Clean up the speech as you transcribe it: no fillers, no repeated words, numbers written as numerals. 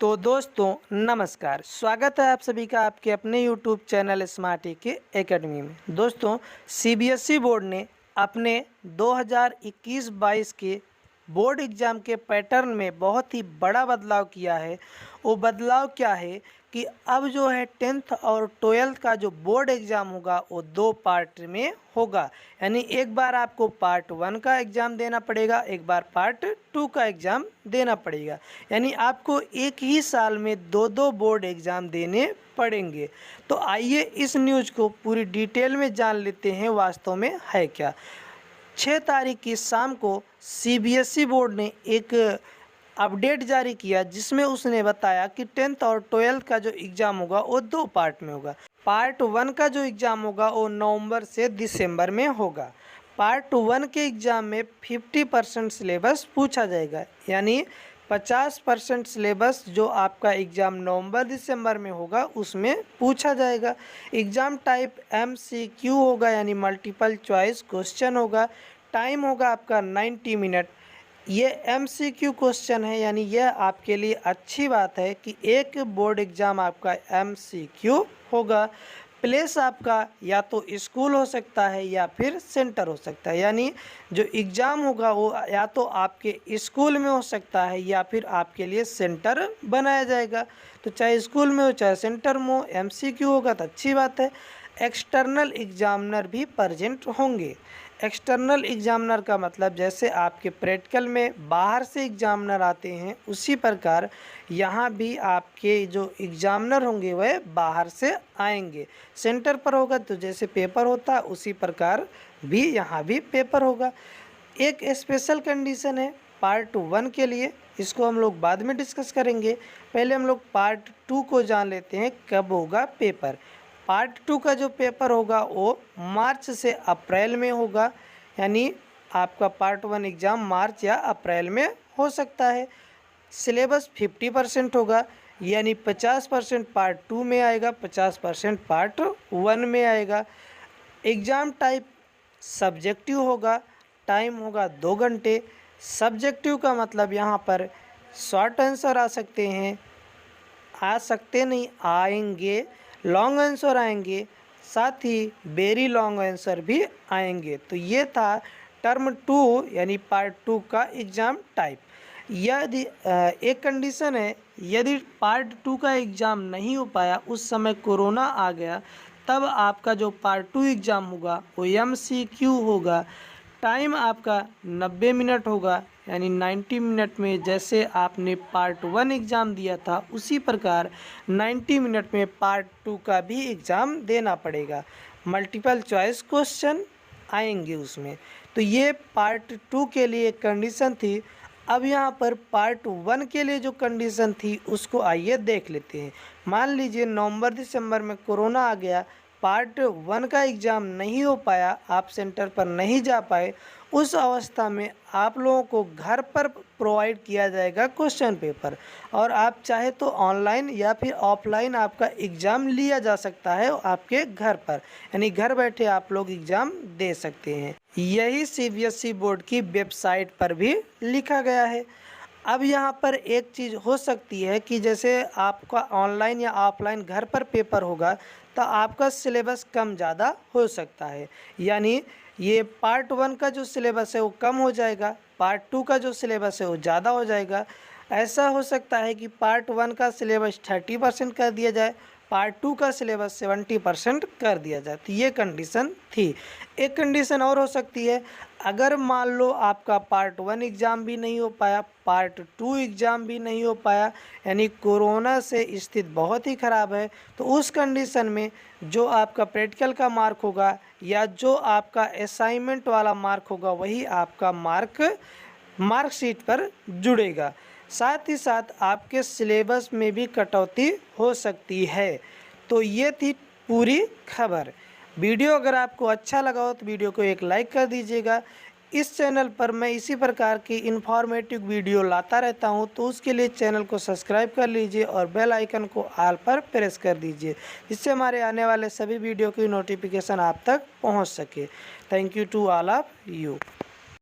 तो दोस्तों नमस्कार, स्वागत है आप सभी का आपके अपने यूट्यूब चैनल स्मार्ट के एकेडमी में। दोस्तों सीबीएसई बोर्ड ने अपने 2021-22 के बोर्ड एग्ज़ाम के पैटर्न में बहुत ही बड़ा बदलाव किया है। वो बदलाव क्या है कि अब जो है 10th और 12th का जो बोर्ड एग्ज़ाम होगा वो 2 पार्ट में होगा। यानी एक बार आपको पार्ट 1 का एग्ज़ाम देना पड़ेगा, एक बार पार्ट 2 का एग्ज़ाम देना पड़ेगा। यानी आपको एक ही साल में 2-2 बोर्ड एग्ज़ाम देने पड़ेंगे। तो आइए इस न्यूज़ को पूरी डिटेल में जान लेते हैं वास्तव में है क्या। 6 तारीख की शाम को सीबीएसई बोर्ड ने एक अपडेट जारी किया जिसमें उसने बताया कि 10th और 12th का जो एग्ज़ाम होगा वो 2 पार्ट में होगा। पार्ट 1 का जो एग्ज़ाम होगा वो नवंबर से दिसंबर में होगा। पार्ट 1 के एग्ज़ाम में 50% सिलेबस पूछा जाएगा, यानी 50% सिलेबस जो आपका एग्ज़ाम नवंबर दिसंबर में होगा उसमें पूछा जाएगा। एग्ज़ाम टाइप MCQ होगा, यानी मल्टीपल चॉइस क्वेश्चन होगा। टाइम होगा आपका 90 मिनट। ये MCQ क्वेश्चन है, यानी यह आपके लिए अच्छी बात है कि एक बोर्ड एग्ज़ाम आपका MCQ होगा। प्लेस आपका या तो स्कूल हो सकता है या फिर सेंटर हो सकता है, यानी जो एग्ज़ाम होगा वो या तो आपके स्कूल में हो सकता है या फिर आपके लिए सेंटर बनाया जाएगा। तो चाहे स्कूल में हो चाहे सेंटर में हो, MCQ होगा तो अच्छी बात है। एक्सटर्नल एग्जामिनर भी प्रेजेंट होंगे। एक्सटर्नल एग्जामिनर का मतलब जैसे आपके प्रैक्टिकल में बाहर से एग्जामिनर आते हैं, उसी प्रकार यहाँ भी आपके जो एग्जामिनर होंगे वह बाहर से आएंगे। सेंटर पर होगा तो जैसे पेपर होता है उसी प्रकार भी यहाँ भी पेपर होगा। एक स्पेशल कंडीशन है पार्ट 1 के लिए, इसको हम लोग बाद में डिस्कस करेंगे। पहले हम लोग पार्ट 2 को जान लेते हैं कब होगा पेपर। पार्ट 2 का जो पेपर होगा वो मार्च से अप्रैल में होगा, यानी आपका पार्ट 1 एग्ज़ाम मार्च या अप्रैल में हो सकता है। सिलेबस 50% होगा, यानी 50% पार्ट 2 में आएगा, 50% पार्ट 1 में आएगा। एग्ज़ाम टाइप सब्जेक्टिव होगा। टाइम होगा 2 घंटे। सब्जेक्टिव का मतलब यहाँ पर शॉर्ट आंसर आ सकते हैं, आ सकते नहीं आएंगे, लॉन्ग आंसर आएंगे, साथ ही वेरी लॉन्ग आंसर भी आएंगे। तो ये था टर्म 2 यानी पार्ट 2 का एग्ज़ाम टाइप। यदि एक कंडीशन है, यदि पार्ट 2 का एग्ज़ाम नहीं हो पाया, उस समय कोरोना आ गया, तब आपका जो पार्ट 2 एग्ज़ाम होगा वो MCQ होगा। टाइम आपका 90 मिनट होगा, यानी 90 मिनट में जैसे आपने पार्ट 1 एग्ज़ाम दिया था उसी प्रकार 90 मिनट में पार्ट 2 का भी एग्ज़ाम देना पड़ेगा। मल्टीपल चॉइस क्वेश्चन आएंगे उसमें। तो ये पार्ट 2 के लिए कंडीशन थी। अब यहाँ पर पार्ट 1 के लिए जो कंडीशन थी उसको आइए देख लेते हैं। मान लीजिए नवंबर दिसंबर में कोरोना आ गया, पार्ट 1 का एग्ज़ाम नहीं हो पाया, आप सेंटर पर नहीं जा पाए, उस अवस्था में आप लोगों को घर पर प्रोवाइड किया जाएगा क्वेश्चन पेपर, और आप चाहे तो ऑनलाइन या फिर ऑफलाइन आपका एग्ज़ाम लिया जा सकता है आपके घर पर, यानी घर बैठे आप लोग एग्ज़ाम दे सकते हैं। यही सीबीएसई बोर्ड की वेबसाइट पर भी लिखा गया है। अब यहाँ पर एक चीज़ हो सकती है कि जैसे आपका ऑनलाइन या ऑफलाइन घर पर पेपर होगा तो आपका सिलेबस कम ज़्यादा हो सकता है, यानी ये पार्ट 1 का जो सिलेबस है वो कम हो जाएगा, पार्ट 2 का जो सिलेबस है वो ज़्यादा हो जाएगा। ऐसा हो सकता है कि पार्ट 1 का सिलेबस 30% कर दिया जाए, पार्ट 2 का सिलेबस 70% कर दिया जाए। तो ये कंडीशन थी। एक कंडीशन और हो सकती है, अगर मान लो आपका पार्ट 1 एग्ज़ाम भी नहीं हो पाया, पार्ट 2 एग्ज़ाम भी नहीं हो पाया, यानी कोरोना से स्थिति बहुत ही ख़राब है, तो उस कंडीशन में जो आपका प्रैक्टिकल का मार्क होगा या जो आपका असाइनमेंट वाला मार्क होगा वही आपका मार्कशीट पर जुड़ेगा। साथ ही साथ आपके सिलेबस में भी कटौती हो सकती है। तो ये थी पूरी खबर। वीडियो अगर आपको अच्छा लगा हो तो वीडियो को एक लाइक कर दीजिएगा। इस चैनल पर मैं इसी प्रकार की इन्फॉर्मेटिव वीडियो लाता रहता हूं, तो उसके लिए चैनल को सब्सक्राइब कर लीजिए और बेल आइकन को ऑल पर प्रेस कर दीजिए, जिससे हमारे आने वाले सभी वीडियो की नोटिफिकेशन आप तक पहुंच सके। Thank you to all of you.